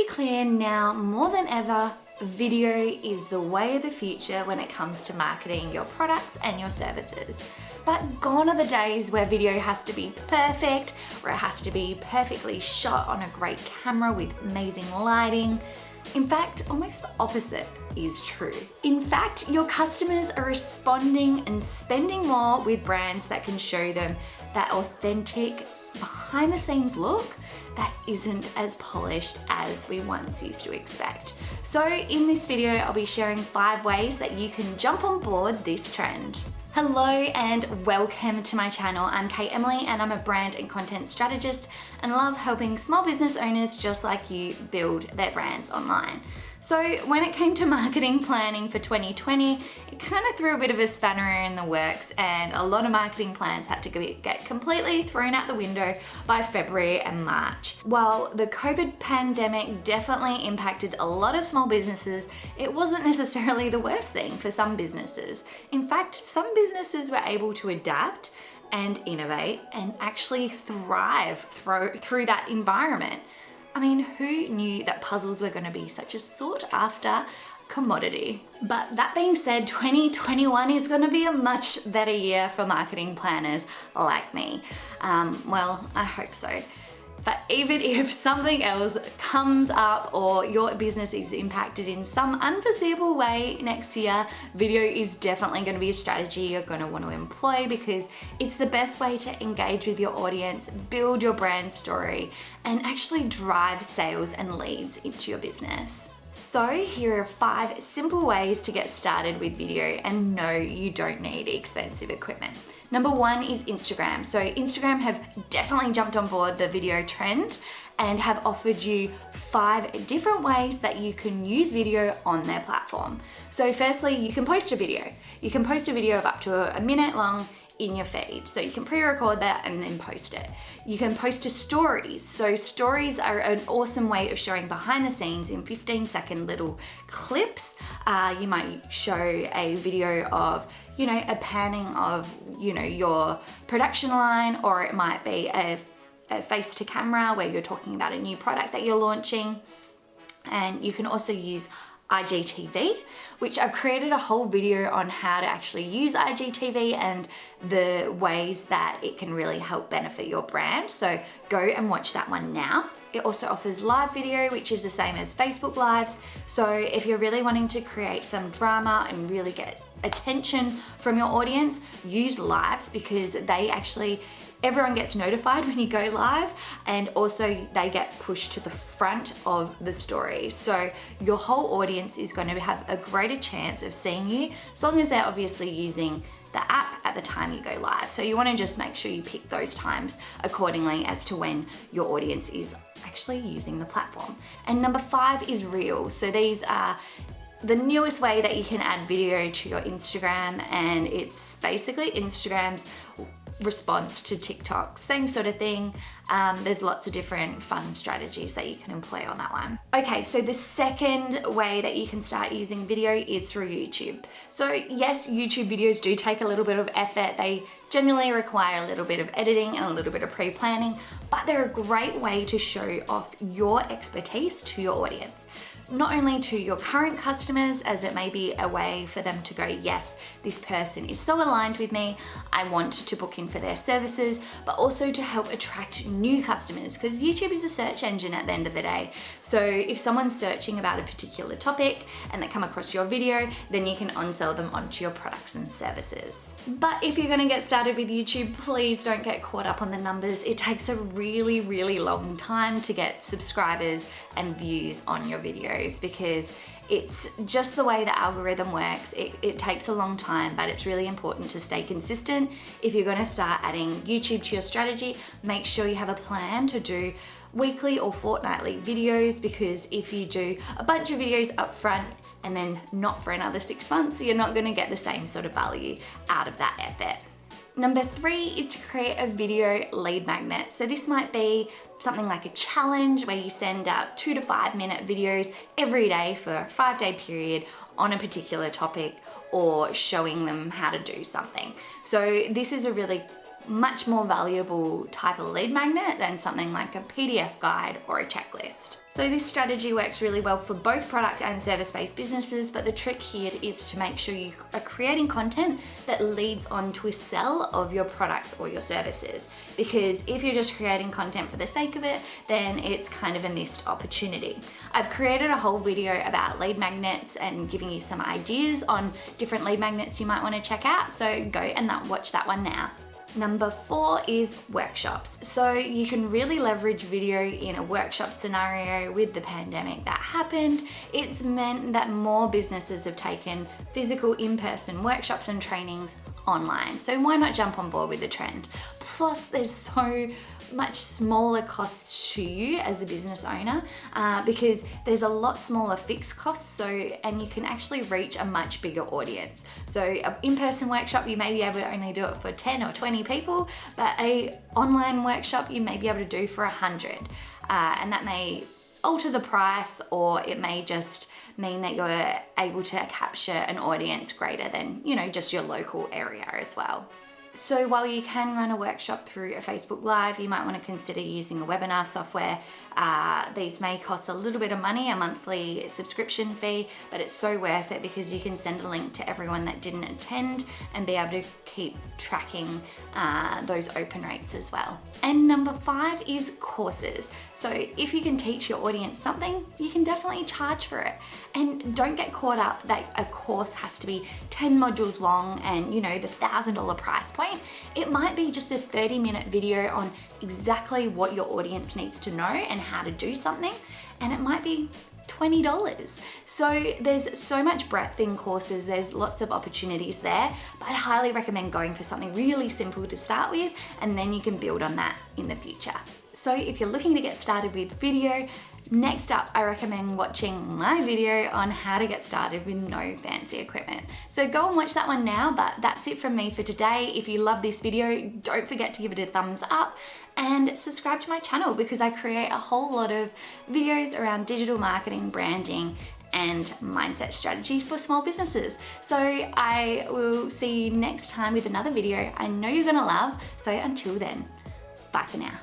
pretty clear now more than ever, video is the way of the future when it comes to marketing your products and your services. But gone are the days where video has to be perfect, where it has to be perfectly shot on a great camera with amazing lighting. In fact, almost the opposite is true. In fact, your customers are responding and spending more with brands that can show them that authentic, behind the scenes look that isn't as polished as we once used to expect. So in this video, I'll be sharing 5 ways that you can jump on board this trend. Hello and welcome to my channel. I'm Emiley and I'm a brand and content strategist and love helping small business owners just like you build their brands online. So when it came to marketing planning for 2020, it kind of threw a bit of a spanner in the works and a lot of marketing plans had to get completely thrown out the window by February and March. While the COVID pandemic definitely impacted a lot of small businesses, it wasn't necessarily the worst thing for some businesses. In fact, some businesses were able to adapt and innovate and actually thrive through that environment. I mean, who knew that puzzles were going to be such a sought after commodity? But that being said, 2021 is going to be a much better year for marketing planners like me. Well, I hope so. But even if something else comes up or your business is impacted in some unforeseeable way next year, video is definitely going to be a strategy you're going to want to employ because it's the best way to engage with your audience, build your brand story, and actually drive sales and leads into your business. So here are 5 simple ways to get started with video, and no, you don't need expensive equipment. Number 1 is Instagram. So Instagram have definitely jumped on board the video trend and have offered you 5 different ways that you can use video on their platform. So firstly, you can post a video. You can post a video of up to a minute long in your feed. So you can pre-record that and then post it. You can post to stories. So stories are an awesome way of showing behind the scenes in 15-second little clips. You might show a video of, a panning of, your production line, or it might be a face to camera where you're talking about a new product that you're launching. And you can also use IGTV, which I've created a whole video on how to actually use IGTV and the ways that it can really help benefit your brand. So go and watch that one now. It also offers live video, which is the same as Facebook Lives. So if you're really wanting to create some drama and really get attention from your audience, use lives because everyone gets notified when you go live, and also they get pushed to the front of the story. So your whole audience is going to have a greater chance of seeing you, as long as they're obviously using the app at the time you go live. So you want to just make sure you pick those times accordingly as to when your audience is actually using the platform. And number 5 is Reels. So these are the newest way that you can add video to your Instagram, and it's basically Instagram's response to TikTok, same sort of thing. There's lots of different fun strategies that you can employ on that one. Okay, so the second way that you can start using video is through YouTube. So yes, YouTube videos do take a little bit of effort. They generally require a little bit of editing and a little bit of pre-planning, but they're a great way to show off your expertise to your audience. Not only to your current customers, as it may be a way for them to go, yes, this person is so aligned with me, I want to book in for their services, but also to help attract new customers, because YouTube is a search engine at the end of the day. So if someone's searching about a particular topic and they come across your video, then you can on-sell them onto your products and services. But if you're going to get started with YouTube, please don't get caught up on the numbers. It takes a really, really long time to get subscribers and views on your videos, because it's just the way the algorithm works. It takes a long time, but it's really important to stay consistent. If you're going to start adding YouTube to your strategy, make sure you have a plan to do weekly or fortnightly videos, because if you do a bunch of videos up front and then not for another 6 months, you're not going to get the same sort of value out of that effort. Number 3 is to create a video lead magnet. So this might be something like a challenge where you send out 2 to 5 minute videos every day for a 5-day period on a particular topic, or showing them how to do something. So this is a really much more valuable type of lead magnet than something like a PDF guide or a checklist. So this strategy works really well for both product and service-based businesses, but the trick here is to make sure you are creating content that leads on to a sell of your products or your services. Because if you're just creating content for the sake of it, then it's kind of a missed opportunity. I've created a whole video about lead magnets and giving you some ideas on different lead magnets you might want to check out, so go and watch that one now. Number 4 is workshops. So you can really leverage video in a workshop scenario. With the pandemic that happened, it's meant that more businesses have taken physical in-person workshops and trainings online. So why not jump on board with the trend? Plus, there's so much smaller costs to you as a business owner because there's a lot smaller fixed costs, and you can actually reach a much bigger audience. So an in-person workshop, you may be able to only do it for 10 or 20 people, but a online workshop you may be able to do for 100, and that may alter the price, or it may just mean that you're able to capture an audience greater than, just your local area as well. So while you can run a workshop through a Facebook Live, you might want to consider using a webinar software. These may cost a little bit of money, a monthly subscription fee, but it's so worth it because you can send a link to everyone that didn't attend and be able to keep tracking those open rates as well. And number 5 is courses. So if you can teach your audience something, you can definitely charge for it. And don't get caught up that a course has to be 10 modules long and, the $1,000 price point. It might be just a 30-minute video on exactly what your audience needs to know and how to do something, and it might be $20. So there's so much breadth in courses, there's lots of opportunities there, but I'd highly recommend going for something really simple to start with, and then you can build on that in the future. So if you're looking to get started with video, next up, I recommend watching my video on how to get started with no fancy equipment. So go and watch that one now, but that's it from me for today. If you love this video, don't forget to give it a thumbs up and subscribe to my channel because I create a whole lot of videos around digital marketing, branding, and mindset strategies for small businesses. So I will see you next time with another video I know you're gonna love. So until then, bye for now.